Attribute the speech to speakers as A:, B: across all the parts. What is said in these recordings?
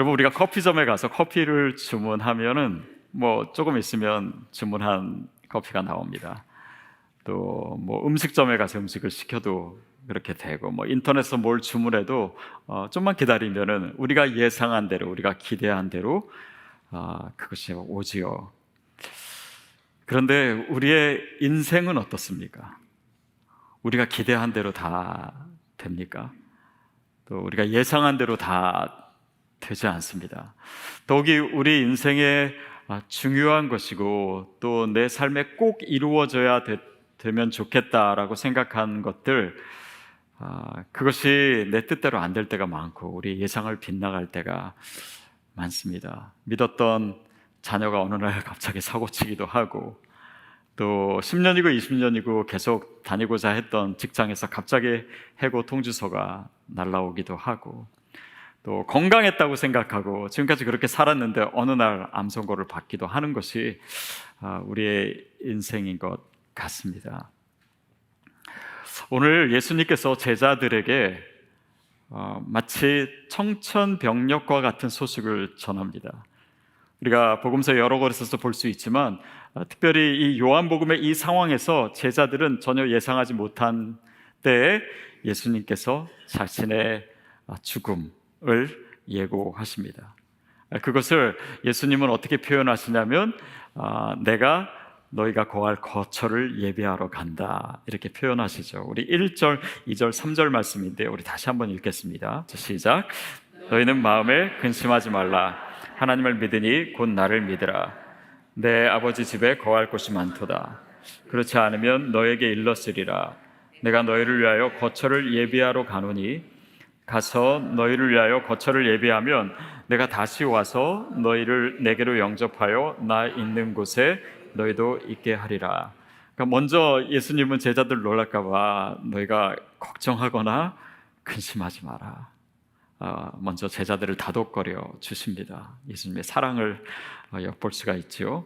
A: 여러분, 우리가 커피점에 가서 커피를 주문하면은 조금 있으면 주문한 커피가 나옵니다. 또 음식점에 가서 음식을 시켜도 그렇게 되고, 인터넷에서 뭘 주문해도 좀만 기다리면은 우리가 예상한 대로, 우리가 기대한 대로 그것이 오지요. 그런데 우리의 인생은 어떻습니까? 우리가 기대한 대로 다 됩니까? 또 우리가 예상한 대로 다 되지 않습니다. 더욱이 우리 인생에 중요한 것이고 또 내 삶에 꼭 이루어져야 되면 좋겠다라고 생각한 것들, 그것이 내 뜻대로 안 될 때가 많고 우리 예상을 빗나갈 때가 많습니다. 믿었던 자녀가 어느 날 갑자기 사고치기도 하고, 또 10년이고 20년이고 계속 다니고자 했던 직장에서 갑자기 해고 통지서가 날라오기도 하고, 또 건강했다고 생각하고 지금까지 그렇게 살았는데 어느 날 암 선고를 받기도 하는 것이 우리의 인생인 것 같습니다. 오늘 예수님께서 제자들에게 마치 청천벽력과 같은 소식을 전합니다. 우리가 복음서 여러 곳에서 볼 수 있지만 특별히 이 요한복음의 이 상황에서 제자들은 전혀 예상하지 못한 때에 예수님께서 자신의 죽음을 예고하십니다. 그것을 예수님은 어떻게 표현하시냐면 내가 너희가 거할 거처를 예비하러 간다, 이렇게 표현하시죠. 우리 1절, 2절, 3절 말씀인데 우리 다시 한번 읽겠습니다. 시작. 너희는 마음에 근심하지 말라. 하나님을 믿으니 곧 나를 믿으라. 내 아버지 집에 거할 곳이 많도다. 그렇지 않으면 너에게 일렀으리라. 내가 너희를 위하여 거처를 예비하러 가노니 가서 너희를 위하여 거처를 예비하면 내가 다시 와서 너희를 내게로 영접하여 나 있는 곳에 너희도 있게 하리라. 그러니까 먼저 예수님은 제자들 놀랄까 봐 너희가 걱정하거나 근심하지 마라, 먼저 제자들을 다독거려 주십니다. 예수님의 사랑을 엿볼 수가 있죠.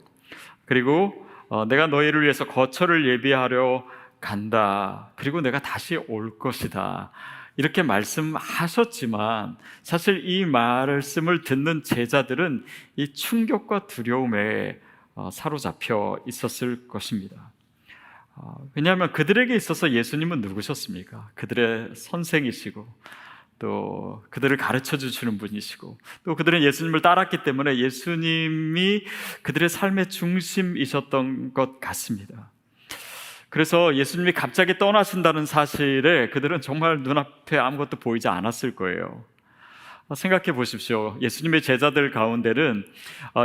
A: 그리고 내가 너희를 위해서 거처를 예비하려 간다, 그리고 내가 다시 올 것이다, 이렇게 말씀하셨지만 사실 이 말씀을 듣는 제자들은 이 충격과 두려움에 사로잡혀 있었을 것입니다. 왜냐하면 그들에게 있어서 예수님은 누구셨습니까? 그들의 선생이시고 또 그들을 가르쳐 주시는 분이시고, 또 그들은 예수님을 따랐기 때문에 예수님이 그들의 삶의 중심이셨던 것 같습니다. 그래서 예수님이 갑자기 떠나신다는 사실에 그들은 정말 눈앞에 아무것도 보이지 않았을 거예요. 생각해 보십시오. 예수님의 제자들 가운데는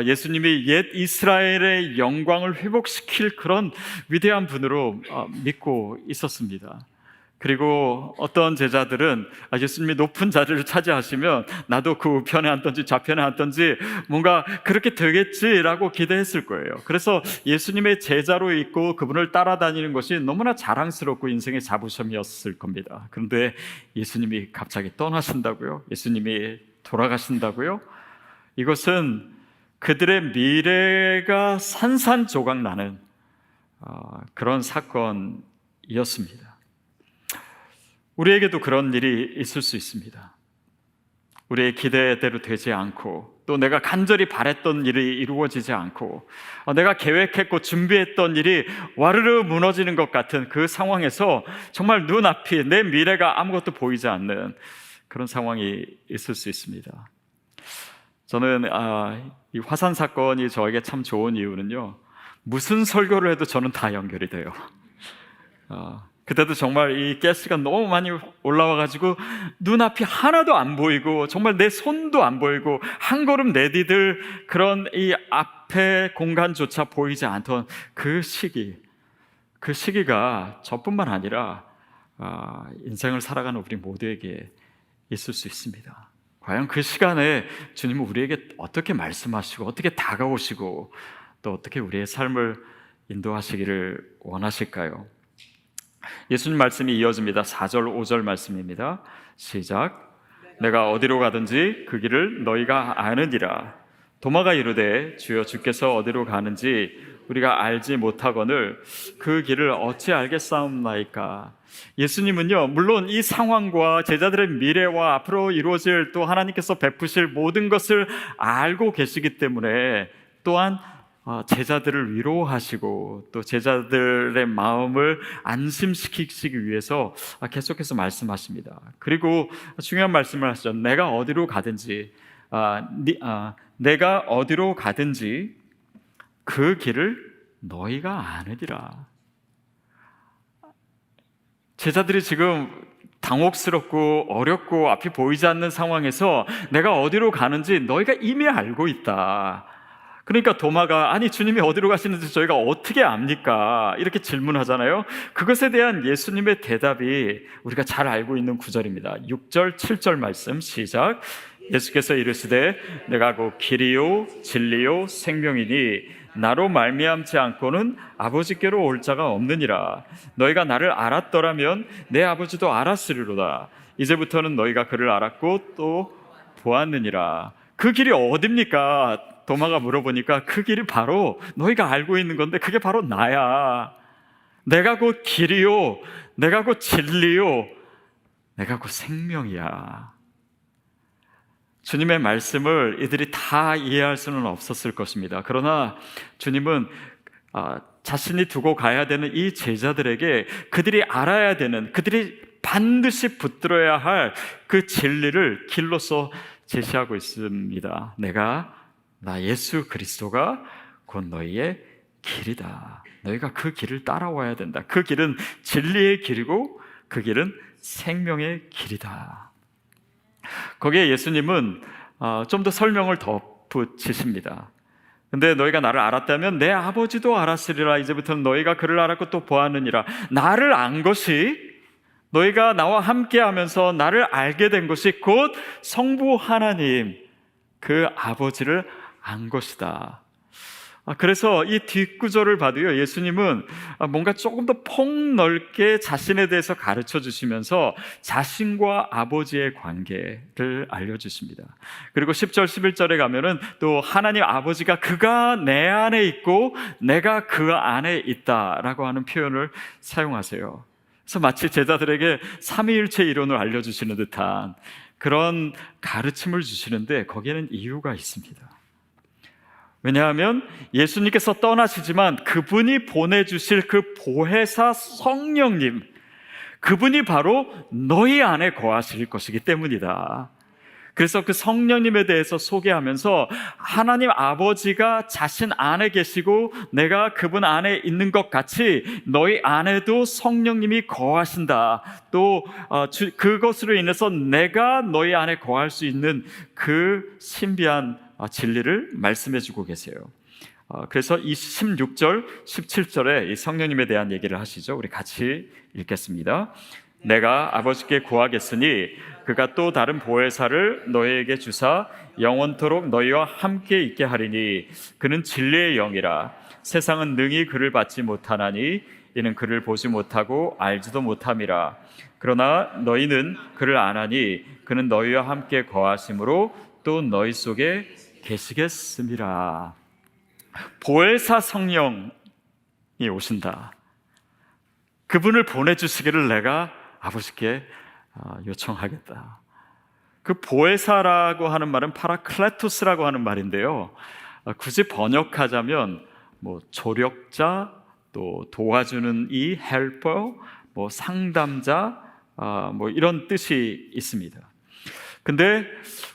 A: 예수님이 옛 이스라엘의 영광을 회복시킬 그런 위대한 분으로 믿고 있었습니다. 그리고 어떤 제자들은 예수님이 높은 자리를 차지하시면 나도 그 우편에 앉든지 좌편에 앉든지 뭔가 그렇게 되겠지라고 기대했을 거예요. 그래서 예수님의 제자로 있고 그분을 따라다니는 것이 너무나 자랑스럽고 인생의 자부심이었을 겁니다. 그런데 예수님이 갑자기 떠나신다고요? 예수님이 돌아가신다고요? 이것은 그들의 미래가 산산조각 나는 그런 사건이었습니다. 우리에게도 그런 일이 있을 수 있습니다. 우리의 기대대로 되지 않고, 또 내가 간절히 바랬던 일이 이루어지지 않고, 내가 계획했고 준비했던 일이 와르르 무너지는 것 같은 그 상황에서 정말 눈앞이, 내 미래가 아무것도 보이지 않는 그런 상황이 있을 수 있습니다. 저는 이 화산 사건이 저에게 참 좋은 이유는요, 무슨 설교를 해도 저는 다 연결이 돼요. 그때도 정말 이 가스가 너무 많이 올라와가지고 눈앞이 하나도 안 보이고 정말 내 손도 안 보이고 한 걸음 내디딜 그런 이 앞에 공간조차 보이지 않던 그 시기가 저뿐만 아니라 인생을 살아가는 우리 모두에게 있을 수 있습니다. 과연 그 시간에 주님은 우리에게 어떻게 말씀하시고 어떻게 다가오시고 또 어떻게 우리의 삶을 인도하시기를 원하실까요? 예수님 말씀이 이어집니다. 4절 5절 말씀입니다. 시작. 내가 어디로 가든지 그 길을 너희가 아느니라. 도마가 이르되 주여 주께서 어디로 가는지 우리가 알지 못하거늘 그 길을 어찌 알겠사옵나이까. 예수님은요, 물론 이 상황과 제자들의 미래와 앞으로 이루어질 또 하나님께서 베푸실 모든 것을 알고 계시기 때문에 또한 제자들을 위로하시고 또 제자들의 마음을 안심시키기 위해서 계속해서 말씀하십니다. 그리고 중요한 말씀을 하시죠. 내가 어디로 가든지 그 길을 너희가 아느니라. 제자들이 지금 당혹스럽고 어렵고 앞이 보이지 않는 상황에서 내가 어디로 가는지 너희가 이미 알고 있다. 그러니까 도마가 아니 주님이 어디로 가시는지 저희가 어떻게 압니까? 이렇게 질문하잖아요. 그것에 대한 예수님의 대답이 우리가 잘 알고 있는 구절입니다. 6절 7절 말씀 시작. 예수께서 이르시되 내가 곧 길이요 진리요 생명이니 나로 말미암지 않고는 아버지께로 올 자가 없느니라. 너희가 나를 알았더라면 내 아버지도 알았으리로다. 이제부터는 너희가 그를 알았고 또 보았느니라. 그 길이 어딥니까? 도마가 물어보니까 그 길이 바로 너희가 알고 있는 건데 그게 바로 나야. 내가 곧 길이요 내가 곧 진리요 내가 곧 생명이야. 주님의 말씀을 이들이 다 이해할 수는 없었을 것입니다. 그러나 주님은 자신이 두고 가야 되는 이 제자들에게 그들이 알아야 되는, 그들이 반드시 붙들어야 할 그 진리를 길로서 제시하고 있습니다. 나 예수 그리스도가 곧 너희의 길이다. 너희가 그 길을 따라와야 된다. 그 길은 진리의 길이고 그 길은 생명의 길이다. 거기에 예수님은 좀 더 설명을 덧붙이십니다. 근데 너희가 나를 알았다면 내 아버지도 알았으리라. 이제부터는 너희가 그를 알았고 또 보았느니라. 나를 안 것이, 너희가 나와 함께하면서 나를 알게 된 것이 곧 성부 하나님 그 아버지를 안 것이다. 그래서 이 뒷구절을 봐도요, 예수님은 뭔가 조금 더 폭넓게 자신에 대해서 가르쳐 주시면서 자신과 아버지의 관계를 알려주십니다. 그리고 10절 11절에 가면은 또 하나님 아버지가 그가 내 안에 있고 내가 그 안에 있다라고 하는 표현을 사용하세요. 그래서 마치 제자들에게 삼위일체 이론을 알려주시는 듯한 그런 가르침을 주시는데 거기에는 이유가 있습니다. 왜냐하면 예수님께서 떠나시지만 그분이 보내주실 그 보혜사 성령님, 그분이 바로 너희 안에 거하실 것이기 때문이다. 그래서 그 성령님에 대해서 소개하면서 하나님 아버지가 자신 안에 계시고 내가 그분 안에 있는 것 같이 너희 안에도 성령님이 거하신다. 또 그것으로 인해서 내가 너희 안에 거할 수 있는 그 신비한 진리를 말씀해 주고 계세요. 그래서 이 16절, 17절에 이 성령님에 대한 얘기를 하시죠. 우리 같이 읽겠습니다. 내가 아버지께 구하겠으니 그가 또 다른 보혜사를 너희에게 주사 영원토록 너희와 함께 있게 하리니 그는 진리의 영이라. 세상은 능히 그를 받지 못하나니 이는 그를 보지 못하고 알지도 못함이라. 그러나 너희는 그를 아나니 그는 너희와 함께 거하심으로 또 너희 속에 계시겠습니다. 보혜사 성령이 오신다. 그분을 보내주시기를 내가 아버지께 요청하겠다. 그 보혜사라고 하는 말은 파라클레토스라고 하는 말인데요, 굳이 번역하자면 조력자, 또 도와주는 이 헬퍼, 상담자, 이런 뜻이 있습니다. 근데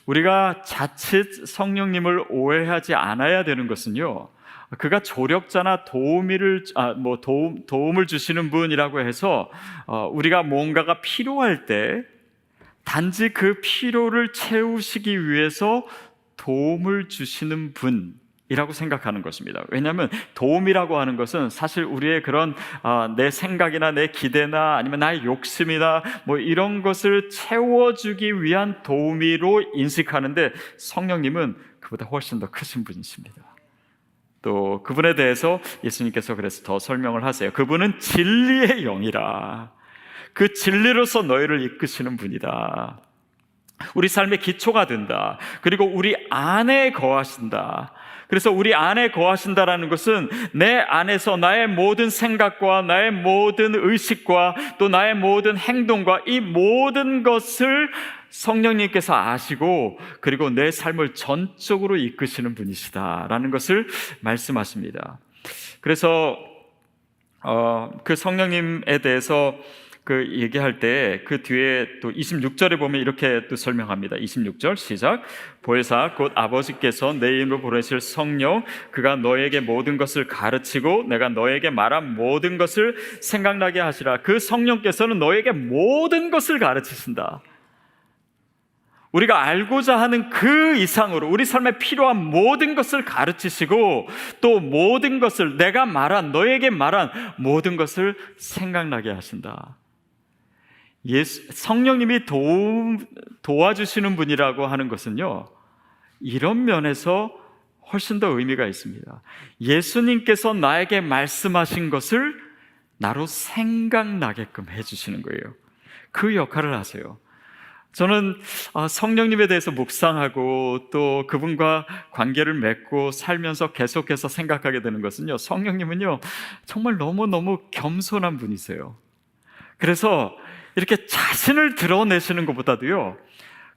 A: 우리가 자칫 성령님을 오해하지 않아야 되는 것은요, 그가 조력자나 도움을 주시는 분이라고 해서 우리가 뭔가가 필요할 때 단지 그 필요를 채우시기 위해서 도움을 주시는 분이라고 생각하는 것입니다. 왜냐하면 도움이라고 하는 것은 사실 우리의 그런 내 생각이나 내 기대나 아니면 나의 욕심이나 이런 것을 채워주기 위한 도우미로 인식하는데, 성령님은 그보다 훨씬 더 크신 분이십니다. 또 그분에 대해서 예수님께서 그래서 더 설명을 하세요. 그분은 진리의 영이라. 그 진리로서 너희를 이끄시는 분이다. 우리 삶의 기초가 된다. 그리고 우리 안에 거하신다. 그래서 우리 안에 거하신다라는 것은 내 안에서 나의 모든 생각과 나의 모든 의식과 또 나의 모든 행동과 이 모든 것을 성령님께서 아시고 그리고 내 삶을 전적으로 이끄시는 분이시다라는 것을 말씀하십니다. 그래서 그 성령님에 대해서 그 얘기할 때 그 뒤에 또 26절에 보면 이렇게 또 설명합니다. 26절 시작. 보혜사 곧 아버지께서 내 이름으로 보내실 성령 그가 너에게 모든 것을 가르치고 내가 너에게 말한 모든 것을 생각나게 하시라. 그 성령께서는 너에게 모든 것을 가르치신다. 우리가 알고자 하는 그 이상으로 우리 삶에 필요한 모든 것을 가르치시고 또 모든 것을 내가 말한 너에게 말한 모든 것을 생각나게 하신다. 성령님이 도와주시는 분이라고 하는 것은요, 이런 면에서 훨씬 더 의미가 있습니다. 예수님께서 나에게 말씀하신 것을 나로 생각나게끔 해주시는 거예요. 그 역할을 하세요. 저는 성령님에 대해서 묵상하고 또 그분과 관계를 맺고 살면서 계속해서 생각하게 되는 것은요, 성령님은요 정말 너무너무 겸손한 분이세요. 그래서 이렇게 자신을 드러내시는 것보다도요,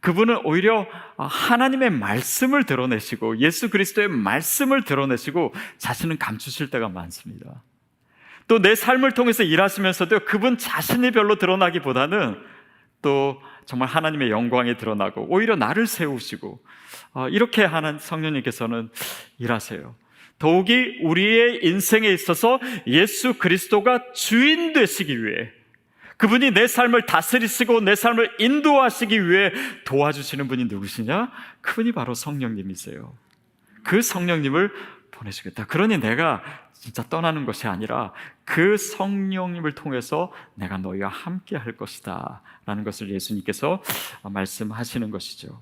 A: 그분은 오히려 하나님의 말씀을 드러내시고 예수 그리스도의 말씀을 드러내시고 자신은 감추실 때가 많습니다. 또 내 삶을 통해서 일하시면서도 그분 자신이 별로 드러나기보다는 또 정말 하나님의 영광이 드러나고 오히려 나를 세우시고 이렇게 하는 성령님께서는 일하세요. 더욱이 우리의 인생에 있어서 예수 그리스도가 주인 되시기 위해 그분이 내 삶을 다스리시고 내 삶을 인도하시기 위해 도와주시는 분이 누구시냐? 그분이 바로 성령님이세요. 그 성령님을 보내시겠다. 그러니 내가 진짜 떠나는 것이 아니라 그 성령님을 통해서 내가 너희와 함께 할 것이다 라는 것을 예수님께서 말씀하시는 것이죠.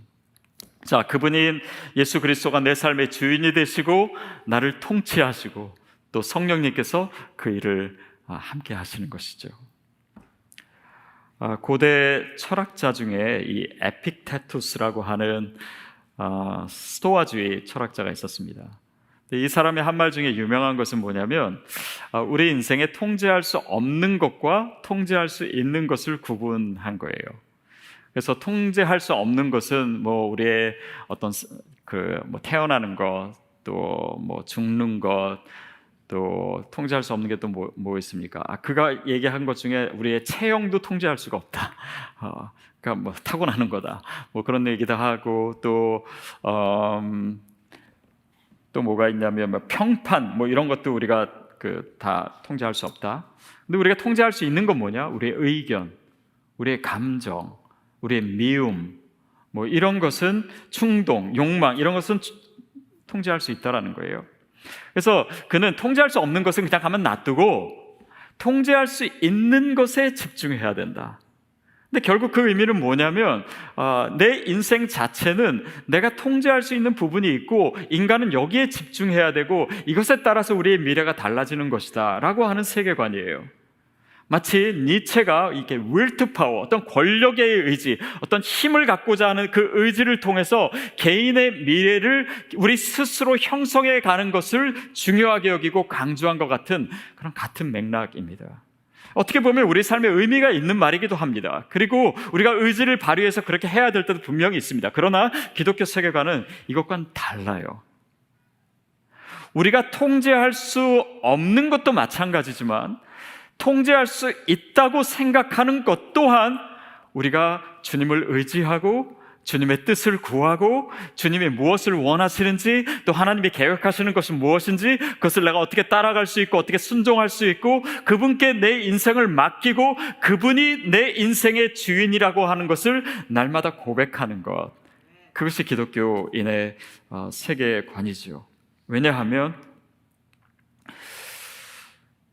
A: 자, 그분인 예수 그리스도가 내 삶의 주인이 되시고 나를 통치하시고 또 성령님께서 그 일을 함께 하시는 것이죠. 고대 철학자 중에 이 에픽테투스라고 하는 스토아주의 철학자가 있었습니다. 이 사람의 한 말 중에 유명한 것은 뭐냐면 우리 인생에 통제할 수 없는 것과 통제할 수 있는 것을 구분한 거예요. 그래서 통제할 수 없는 것은 뭐 우리의 어떤 뭐 태어나는 것, 또 뭐 죽는 것, 또 통제할 수 없는 게 또 뭐 있습니까? 그가 얘기한 것 중에 우리의 체형도 통제할 수가 없다. 그러니까 뭐 타고나는 거다. 뭐 그런 얘기도 하고 또 뭐가 있냐면 뭐 평판 뭐 이런 것도 우리가 다 통제할 수 없다. 근데 우리가 통제할 수 있는 건 뭐냐? 우리의 의견, 우리의 감정, 우리의 미움, 뭐 이런 것은 충동, 욕망 이런 것은 통제할 수 있다라는 거예요. 그래서 그는 통제할 수 없는 것은 그냥 가만 놔두고 통제할 수 있는 것에 집중해야 된다. 근데 결국 그 의미는 뭐냐면 내 인생 자체는 내가 통제할 수 있는 부분이 있고 인간은 여기에 집중해야 되고 이것에 따라서 우리의 미래가 달라지는 것이다 라고 하는 세계관이에요. 마치 니체가 이렇게 will to power, 어떤 권력의 의지, 어떤 힘을 갖고자 하는 그 의지를 통해서 개인의 미래를 우리 스스로 형성해 가는 것을 중요하게 여기고 강조한 것 같은 그런 같은 맥락입니다. 어떻게 보면 우리 삶에 의미가 있는 말이기도 합니다. 그리고 우리가 의지를 발휘해서 그렇게 해야 될 때도 분명히 있습니다. 그러나 기독교 세계관은 이것과는 달라요. 우리가 통제할 수 없는 것도 마찬가지지만 통제할 수 있다고 생각하는 것 또한 우리가 주님을 의지하고 주님의 뜻을 구하고 주님이 무엇을 원하시는지 또 하나님이 계획하시는 것이 무엇인지 그것을 내가 어떻게 따라갈 수 있고 어떻게 순종할 수 있고 그분께 내 인생을 맡기고 그분이 내 인생의 주인이라고 하는 것을 날마다 고백하는 것, 그것이 기독교인의 세계관이죠. 왜냐하면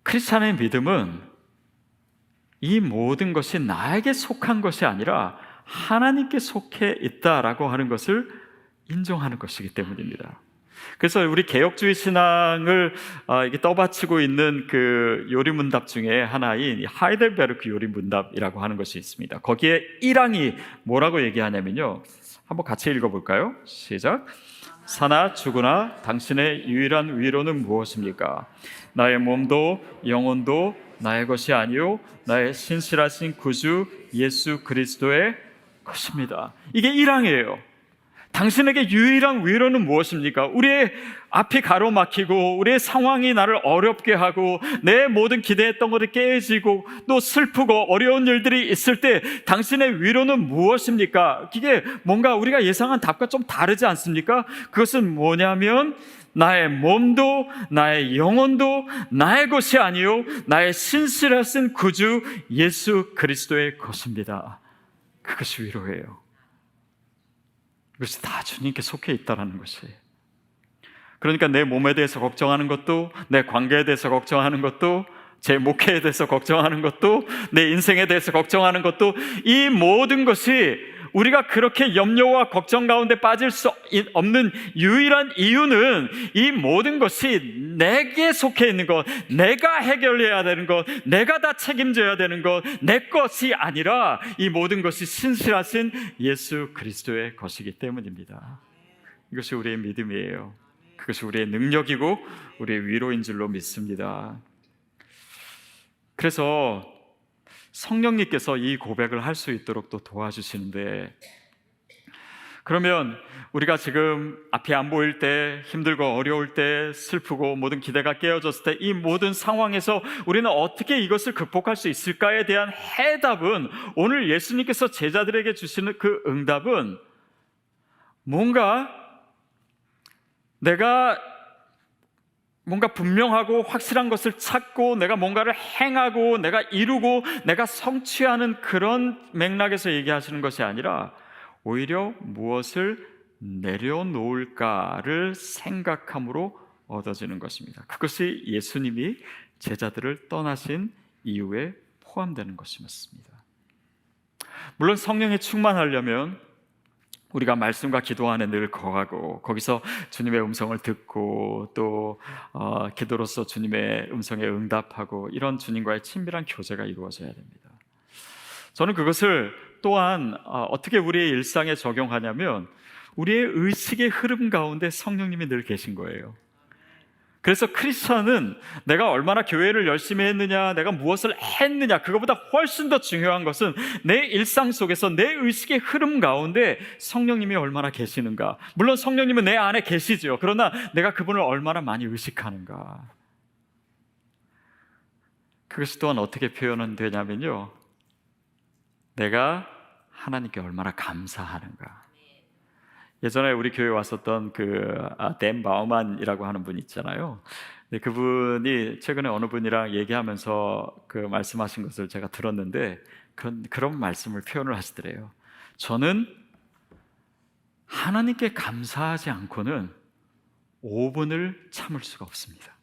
A: 크리스찬의 믿음은 이 모든 것이 나에게 속한 것이 아니라 하나님께 속해 있다라고 하는 것을 인정하는 것이기 때문입니다. 그래서 우리 개혁주의 신앙을 이게 떠받치고 있는 그 요리문답 중에 하나인 하이델베르크 요리문답이라고 하는 것이 있습니다. 거기에 1항이 뭐라고 얘기하냐면요, 한번 같이 읽어볼까요? 시작. 사나 죽으나 당신의 유일한 위로는 무엇입니까? 나의 몸도 영혼도 나의 것이 아니요 나의 신실하신 구주 예수 그리스도의 것입니다. 이게 1항이에요. 당신에게 유일한 위로는 무엇입니까? 우리의 앞이 가로막히고 우리의 상황이 나를 어렵게 하고 내 모든 기대했던 것이 깨지고 또 슬프고 어려운 일들이 있을 때 당신의 위로는 무엇입니까? 이게 뭔가 우리가 예상한 답과 좀 다르지 않습니까? 그것은 뭐냐면 나의 몸도 나의 영혼도 나의 것이 아니요 나의 신실하신 구주 예수 그리스도의 것입니다. 그것이 위로예요. 이것이 다 주님께 속해 있다는 것이에요. 그러니까 내 몸에 대해서 걱정하는 것도, 내 관계에 대해서 걱정하는 것도, 제 목회에 대해서 걱정하는 것도, 내 인생에 대해서 걱정하는 것도, 이 모든 것이 우리가 그렇게 염려와 걱정 가운데 빠질 수 없는 유일한 이유는 이 모든 것이 내게 속해 있는 것, 내가 해결해야 되는 것, 내가 다 책임져야 되는 것, 내 것이 아니라 이 모든 것이 신실하신 예수 그리스도의 것이기 때문입니다. 이것이 우리의 믿음이에요. 그것이 우리의 능력이고 우리의 위로인 줄로 믿습니다. 그래서 성령님께서 이 고백을 할 수 있도록 또 도와주시는데, 그러면 우리가 지금 앞이 안 보일 때, 힘들고 어려울 때, 슬프고 모든 기대가 깨어졌을 때 이 모든 상황에서 우리는 어떻게 이것을 극복할 수 있을까에 대한 해답은, 오늘 예수님께서 제자들에게 주시는 그 응답은 내가 분명하고 확실한 것을 찾고 내가 뭔가를 행하고 내가 이루고 내가 성취하는 그런 맥락에서 얘기하시는 것이 아니라 오히려 무엇을 내려놓을까를 생각함으로 얻어지는 것입니다. 그것이 예수님이 제자들을 떠나신 이유에 포함되는 것이었습니다. 물론 성령에 충만하려면 우리가 말씀과 기도 안에 늘 거하고 거기서 주님의 음성을 듣고 또 기도로서 주님의 음성에 응답하고 이런 주님과의 친밀한 교제가 이루어져야 됩니다. 저는 그것을 또한 어떻게 우리의 일상에 적용하냐면 우리의 의식의 흐름 가운데 성령님이 늘 계신 거예요. 그래서 크리스천은 내가 얼마나 교회를 열심히 했느냐, 내가 무엇을 했느냐, 그것보다 훨씬 더 중요한 것은 내 일상 속에서 내 의식의 흐름 가운데 성령님이 얼마나 계시는가. 물론 성령님은 내 안에 계시죠. 그러나 내가 그분을 얼마나 많이 의식하는가. 그것이 또한 어떻게 표현은 되냐면요, 내가 하나님께 얼마나 감사하는가. 예전에 우리 교회에 왔었던 댄 바우만이라고 하는 분 있잖아요. 근데 그분이 최근에 어느 분이랑 얘기하면서 그 말씀하신 것을 제가 들었는데 그런 말씀을 표현을 하시더래요. 저는 하나님께 감사하지 않고는 5분을 참을 수가 없습니다.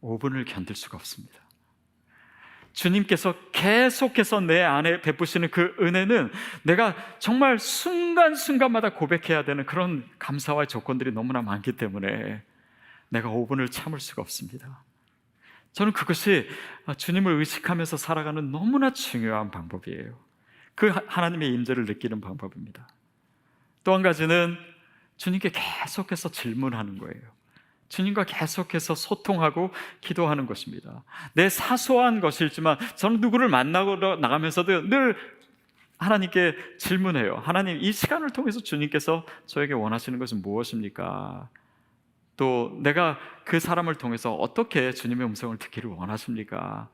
A: 5분을 견딜 수가 없습니다. 주님께서 계속해서 내 안에 베푸시는 그 은혜는 내가 정말 순간순간마다 고백해야 되는 그런 감사와 조건들이 너무나 많기 때문에 내가 5분을 참을 수가 없습니다. 저는 그것이 주님을 의식하면서 살아가는 너무나 중요한 방법이에요. 그 하나님의 임재를 느끼는 방법입니다. 또 한 가지는 주님께 계속해서 질문하는 거예요. 주님과 계속해서 소통하고 기도하는 것입니다. 내 사소한 것이지만 저는 누구를 만나고 나가면서도 늘 하나님께 질문해요. 하나님, 이 시간을 통해서 주님께서 저에게 원하시는 것은 무엇입니까? 또 내가 그 사람을 통해서 어떻게 주님의 음성을 듣기를 원하십니까?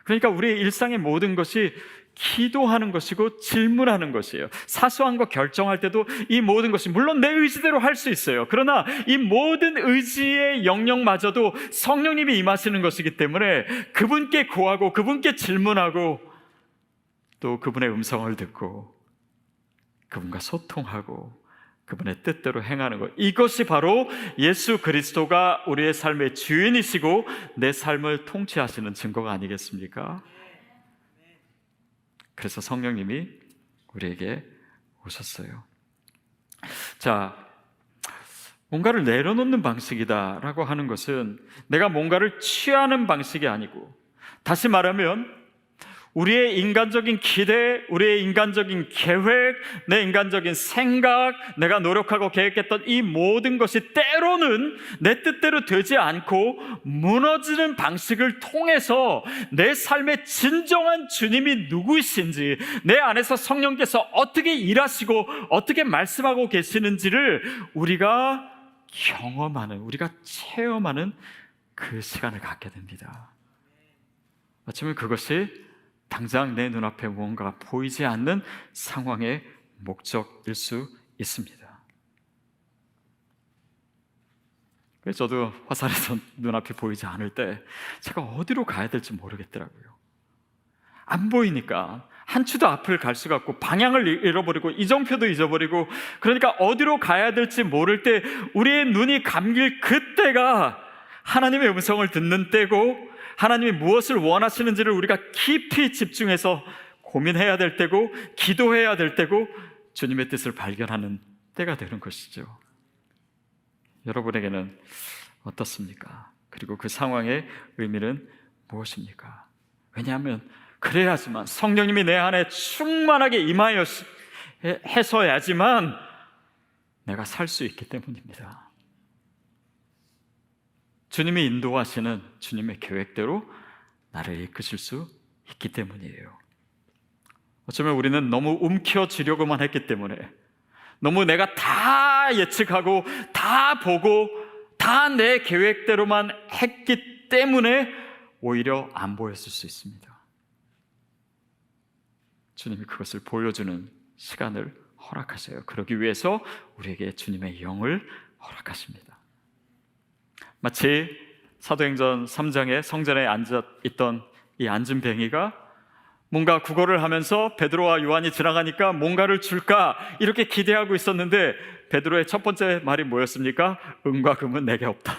A: 그러니까 우리의 일상의 모든 것이 기도하는 것이고 질문하는 것이에요. 사소한 거 결정할 때도 이 모든 것이 물론 내 의지대로 할 수 있어요. 그러나 이 모든 의지의 영역마저도 성령님이 임하시는 것이기 때문에 그분께 구하고 그분께 질문하고 또 그분의 음성을 듣고 그분과 소통하고 그분의 뜻대로 행하는 것, 이것이 바로 예수 그리스도가 우리의 삶의 주인이시고 내 삶을 통치하시는 증거가 아니겠습니까? 그래서 성령님이 우리에게 오셨어요. 자, 뭔가를 내려놓는 방식이다라고 하는 것은 내가 뭔가를 취하는 방식이 아니고, 다시 말하면 우리의 인간적인 기대, 우리의 인간적인 계획, 내 인간적인 생각, 내가 노력하고 계획했던 이 모든 것이 때로는 내 뜻대로 되지 않고 무너지는 방식을 통해서 내 삶의 진정한 주님이 누구이신지, 내 안에서 성령께서 어떻게 일하시고 어떻게 말씀하고 계시는지를 우리가 경험하는, 우리가 체험하는 그 시간을 갖게 됩니다. 어쩌면 그것이 당장 내 눈앞에 무언가가 보이지 않는 상황의 목적일 수 있습니다. 그래서 저도 화살에서 눈앞이 보이지 않을 때 제가 어디로 가야 될지 모르겠더라고요. 안 보이니까 한 추도 앞을 갈 수가 없고 방향을 잃어버리고 이정표도 잊어버리고, 그러니까 어디로 가야 될지 모를 때 우리의 눈이 감길 그때가 하나님의 음성을 듣는 때고, 하나님이 무엇을 원하시는지를 우리가 깊이 집중해서 고민해야 될 때고, 기도해야 될 때고, 주님의 뜻을 발견하는 때가 되는 것이죠. 여러분에게는 어떻습니까? 그리고 그 상황의 의미는 무엇입니까? 왜냐하면 그래야지만, 성령님이 내 안에 충만하게 임하여야지만 내가 살 수 있기 때문입니다. 주님이 인도하시는 주님의 계획대로 나를 이끄실 수 있기 때문이에요. 어쩌면 우리는 너무 움켜쥐려고만 했기 때문에, 너무 내가 다 예측하고 다 보고 다 내 계획대로만 했기 때문에 오히려 안 보였을 수 있습니다. 주님이 그것을 보여주는 시간을 허락하세요. 그러기 위해서 우리에게 주님의 영을 허락하십니다. 마치 사도행전 3장에 성전에 앉아있던 이 앉은뱅이가 뭔가 구걸을 하면서 베드로와 요한이 지나가니까 뭔가를 줄까 이렇게 기대하고 있었는데, 베드로의 첫 번째 말이 뭐였습니까? 은과 금은 내게 없다.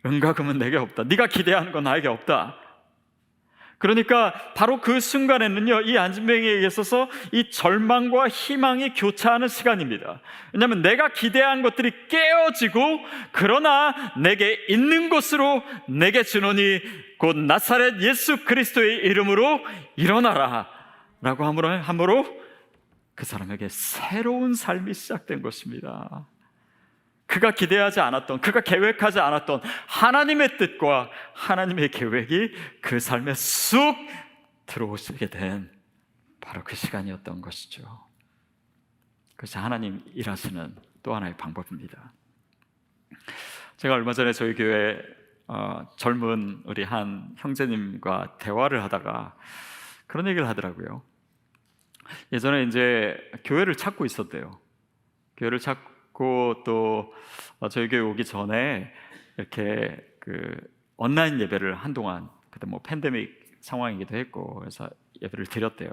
A: 은과 금은 내게 없다. 네가 기대하는 건 나에게 없다. 그러니까 바로 그 순간에는요, 이 앉은뱅이에게 있어서 이 절망과 희망이 교차하는 시간입니다. 왜냐하면 내가 기대한 것들이 깨어지고, 그러나 내게 있는 곳으로 내게 주노니 곧 나사렛 예수 그리스도의 이름으로 일어나라 라고 함으로 그 사람에게 새로운 삶이 시작된 것입니다. 그가 기대하지 않았던, 그가 계획하지 않았던 하나님의 뜻과 하나님의 계획이 그 삶에 쑥 들어오시게 된 바로 그 시간이었던 것이죠. 그것이 하나님 일하시는 또 하나의 방법입니다. 제가 얼마 전에 저희 교회 젊은 우리 한 형제님과 대화를 하다가 그런 얘기를 하더라고요. 예전에 이제 교회를 찾고 있었대요. 교회를 찾고 또 저희 교회 오기 전에 이렇게 그 온라인 예배를 한동안, 그때 뭐 팬데믹 상황이기도 했고 그래서 예배를 드렸대요.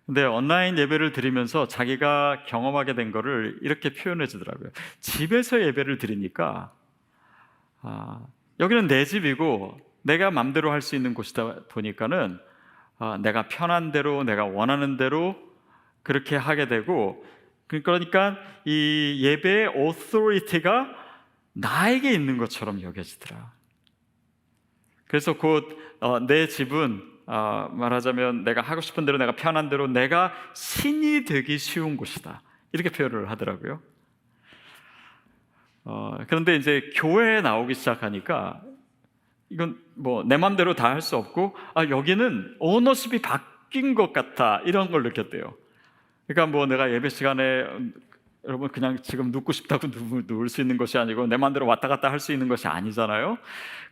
A: 근데 온라인 예배를 드리면서 자기가 경험하게 된 거를 이렇게 표현해 주더라고요. 집에서 예배를 드리니까 여기는 내 집이고 내가 맘대로 할 수 있는 곳이다 보니까는 내가 편한 대로, 내가 원하는 대로 그렇게 하게 되고, 그러니까 이 예배의 오토리티가 나에게 있는 것처럼 여겨지더라. 그래서 곧 내 집은 말하자면 내가 하고 싶은 대로, 내가 편한 대로, 내가 신이 되기 쉬운 곳이다, 이렇게 표현을 하더라고요. 그런데 이제 교회에 나오기 시작하니까 이건 뭐 내 맘대로 다 할 수 없고, 여기는 오너십이 바뀐 것 같다, 이런 걸 느꼈대요. 그러니까 뭐 내가 예배 시간에 여러분 그냥 지금 눕고 싶다고 누울 수 있는 것이 아니고 내 마음대로 왔다 갔다 할 수 있는 것이 아니잖아요.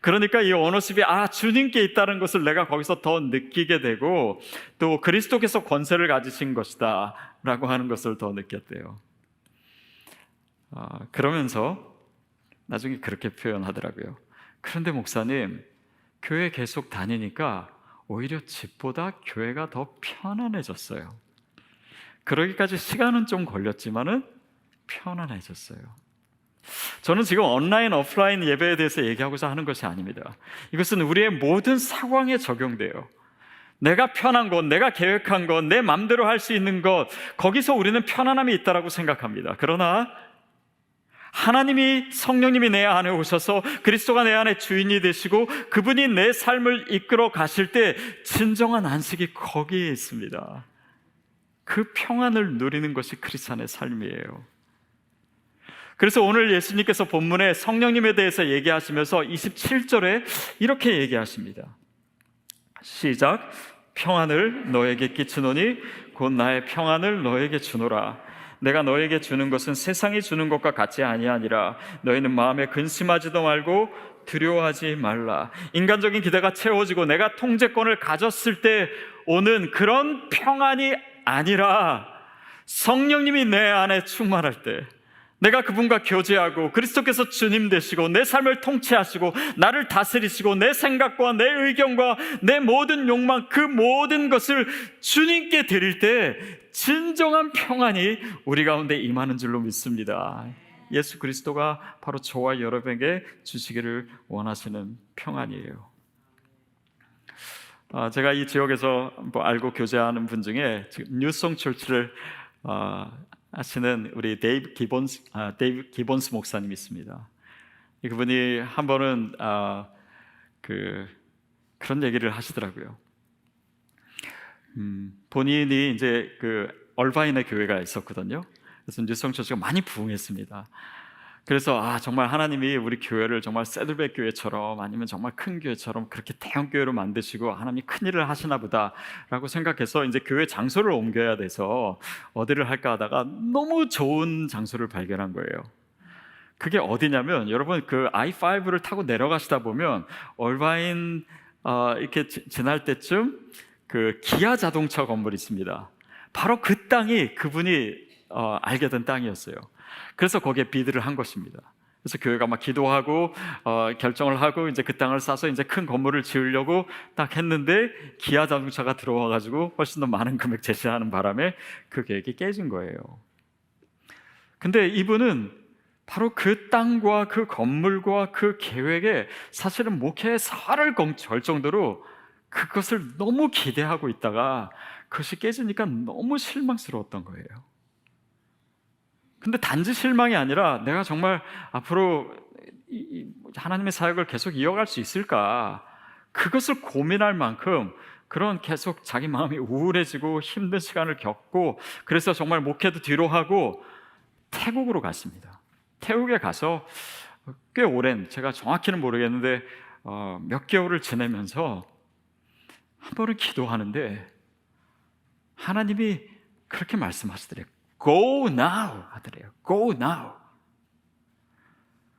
A: 그러니까 이 오너십이 주님께 있다는 것을 내가 거기서 더 느끼게 되고, 또 그리스도께서 권세를 가지신 것이다 라고 하는 것을 더 느꼈대요. 그러면서 나중에 그렇게 표현하더라고요. 그런데 목사님, 교회 계속 다니니까 오히려 집보다 교회가 더 편안해졌어요. 그러기까지 시간은 좀 걸렸지만은 편안해졌어요. 저는 지금 온라인, 오프라인 예배에 대해서 얘기하고자 하는 것이 아닙니다. 이것은 우리의 모든 상황에 적용돼요. 내가 편한 것, 내가 계획한 것, 내 마음대로 할 수 있는 것, 거기서 우리는 편안함이 있다라고 생각합니다. 그러나 하나님이, 성령님이 내 안에 오셔서 그리스도가 내 안에 주인이 되시고 그분이 내 삶을 이끌어 가실 때 진정한 안식이 거기에 있습니다. 그 평안을 누리는 것이 크리스찬의 삶이에요. 그래서 오늘 예수님께서 본문에 성령님에 대해서 얘기하시면서 27절에 이렇게 얘기하십니다. 시작. 평안을 너에게 끼치노니 곧 나의 평안을 너에게 주노라. 내가 너에게 주는 것은 세상이 주는 것과 같이 아니하니라. 너희는 마음에 근심하지도 말고 두려워하지 말라. 인간적인 기대가 채워지고 내가 통제권을 가졌을 때 오는 그런 평안이 아니라 성령님이 내 안에 충만할 때, 내가 그분과 교제하고 그리스도께서 주님 되시고 내 삶을 통치하시고 나를 다스리시고 내 생각과 내 의견과 내 모든 욕망, 그 모든 것을 주님께 드릴 때 진정한 평안이 우리 가운데 임하는 줄로 믿습니다. 예수 그리스도가 바로 저와 여러분에게 주시기를 원하시는 평안이에요. 제가 이 지역에서 알고 교제하는 분 중에 지금 뉴송 철치를 하시는 우리 데이브 기본스 목사님이 있습니다. 그분이 한 번은 그런 얘기를 하시더라고요. 본인이 이제 그 얼바인의 교회가 있었거든요. 그래서 뉴송 철치가 많이 부흥했습니다. 그래서 정말 하나님이 우리 교회를 정말 새들백 교회처럼 아니면 정말 큰 교회처럼 그렇게 대형 교회로 만드시고 하나님이 큰 일을 하시나 보다라고 생각해서 이제 교회 장소를 옮겨야 돼서 어디를 할까 하다가 너무 좋은 장소를 발견한 거예요. 그게 어디냐면, 여러분 그 I5를 타고 내려가시다 보면 얼바인 이렇게 지날 때쯤 그 기아 자동차 건물이 있습니다. 바로 그 땅이 그분이 알게 된 땅이었어요. 그래서 거기에 비드를 한 것입니다. 그래서 교회가 막 기도하고 결정을 하고 이제 그 땅을 싸서 이제 큰 건물을 지으려고 딱 했는데 기아 자동차가 들어와가지고 훨씬 더 많은 금액 제시하는 바람에 그 계획이 깨진 거예요. 근데 이분은 바로 그 땅과 그 건물과 그 계획에 사실은 목회에 살을 걸 정도로 그것을 너무 기대하고 있다가 그것이 깨지니까 너무 실망스러웠던 거예요. 근데 단지 실망이 아니라 내가 정말 앞으로 하나님의 사역을 계속 이어갈 수 있을까, 그것을 고민할 만큼 그런 계속 자기 마음이 우울해지고 힘든 시간을 겪고, 그래서 정말 목회도 뒤로 하고 태국으로 갔습니다. 태국에 가서 꽤 오랜, 제가 정확히는 모르겠는데 몇 개월을 지내면서 한 번은 기도하는데 하나님이 그렇게 말씀하시더래요. Go now 하더래요. Go now.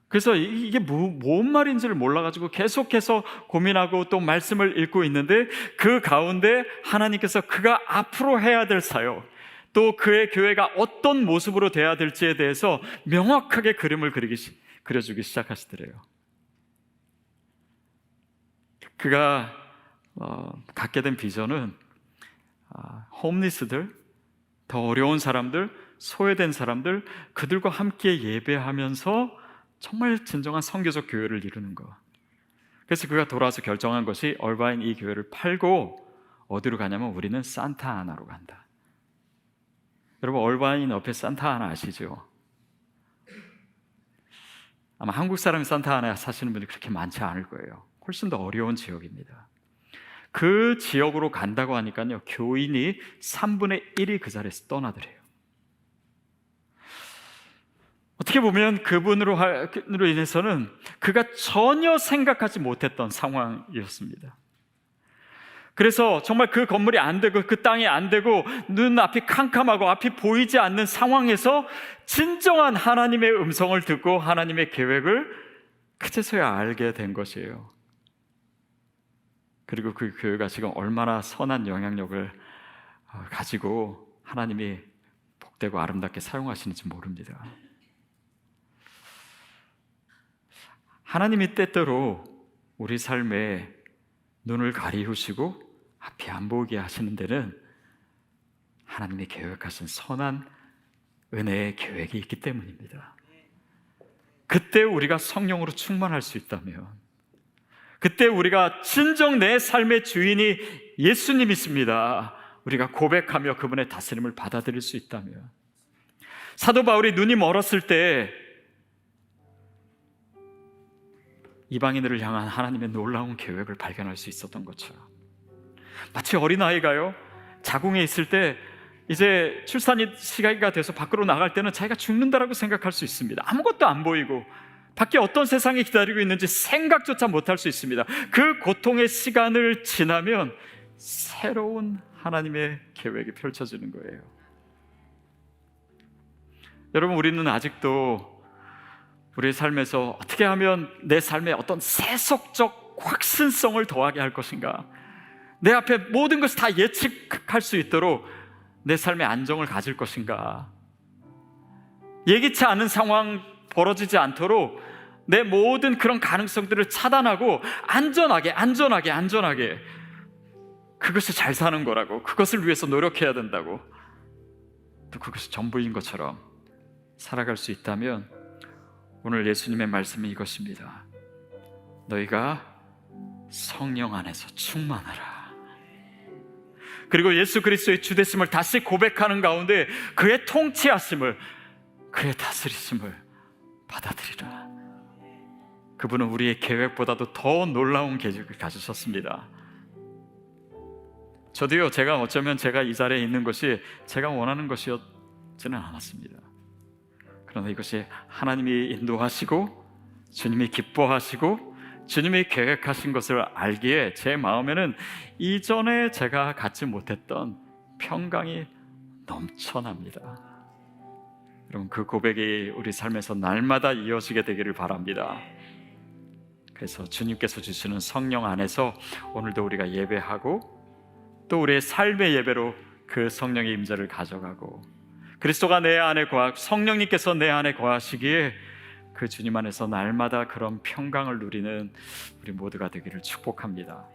A: 그래서 이게 뭔 말인지를 몰라가지고 계속해서 고민하고 또 말씀을 읽고 있는데 그 가운데 하나님께서 그가 앞으로 해야 될 사역, 또 그의 교회가 어떤 모습으로 돼야 될지에 대해서 명확하게 그림을 그려주기 시작하시더래요. 그가 갖게 된 비전은 홈리스들, 더 어려운 사람들, 소외된 사람들, 그들과 함께 예배하면서 정말 진정한 선교적 교회를 이루는 것. 그래서 그가 돌아와서 결정한 것이 얼바인 이 교회를 팔고 어디로 가냐면 우리는 산타아나로 간다. 여러분 얼바인 옆에 산타아나 아시죠? 아마 한국 사람이 산타아나에 사시는 분이 그렇게 많지 않을 거예요. 훨씬 더 어려운 지역입니다. 그 지역으로 간다고 하니까요, 교인이 3분의 1이 그 자리에서 떠나더래요. 어떻게 보면 그분으로 인해서는 그가 전혀 생각하지 못했던 상황이었습니다. 그래서 정말 그 건물이 안 되고 그 땅이 안 되고 눈앞이 캄캄하고 앞이 보이지 않는 상황에서 진정한 하나님의 음성을 듣고 하나님의 계획을 그제서야 알게 된 것이에요. 그리고 그 교회가 지금 얼마나 선한 영향력을 가지고 하나님이 복되고 아름답게 사용하시는지 모릅니다. 하나님이 때때로 우리 삶에 눈을 가리우시고 앞이 안 보이게 하시는 데는 하나님이 계획하신 선한 은혜의 계획이 있기 때문입니다. 그때 우리가 성령으로 충만할 수 있다면, 그때 우리가 진정 내 삶의 주인이 예수님이십니다, 우리가 고백하며 그분의 다스림을 받아들일 수 있다면, 사도 바울이 눈이 멀었을 때 이방인들을 향한 하나님의 놀라운 계획을 발견할 수 있었던 것처럼, 마치 어린아이가요, 자궁에 있을 때 이제 출산 시기가 돼서 밖으로 나갈 때는 자기가 죽는다라고 생각할 수 있습니다. 아무것도 안 보이고 밖에 어떤 세상이 기다리고 있는지 생각조차 못할 수 있습니다. 그 고통의 시간을 지나면 새로운 하나님의 계획이 펼쳐지는 거예요. 여러분, 우리는 아직도 우리의 삶에서 어떻게 하면 내 삶에 어떤 세속적 확신성을 더하게 할 것인가, 내 앞에 모든 것을 다 예측할 수 있도록 내 삶의 안정을 가질 것인가, 예기치 않은 상황 벌어지지 않도록 내 모든 그런 가능성들을 차단하고 안전하게 그것이 잘 사는 거라고, 그것을 위해서 노력해야 된다고, 또 그것이 전부인 것처럼 살아갈 수 있다면 오늘 예수님의 말씀은 이것입니다. 너희가 성령 안에서 충만하라. 그리고 예수 그리스도의 주되심을 다시 고백하는 가운데 그의 통치하심을, 그의 다스리심을 받아들이라. 그분은 우리의 계획보다도 더 놀라운 계획을 가지셨습니다. 저도요, 제가 어쩌면 제가 이 자리에 있는 것이 제가 원하는 것이었지는 않았습니다. 그러나 이것이 하나님이 인도하시고 주님이 기뻐하시고 주님이 계획하신 것을 알기에 제 마음에는 이전에 제가 갖지 못했던 평강이 넘쳐납니다. 여러분, 그 고백이 우리 삶에서 날마다 이어지게 되기를 바랍니다. 그래서 주님께서 주시는 성령 안에서 오늘도 우리가 예배하고 또 우리의 삶의 예배로 그 성령의 임재를 가져가고, 그리스도가 내 안에 성령님께서 내 안에 거하시기에 그 주님 안에서 날마다 그런 평강을 누리는 우리 모두가 되기를 축복합니다.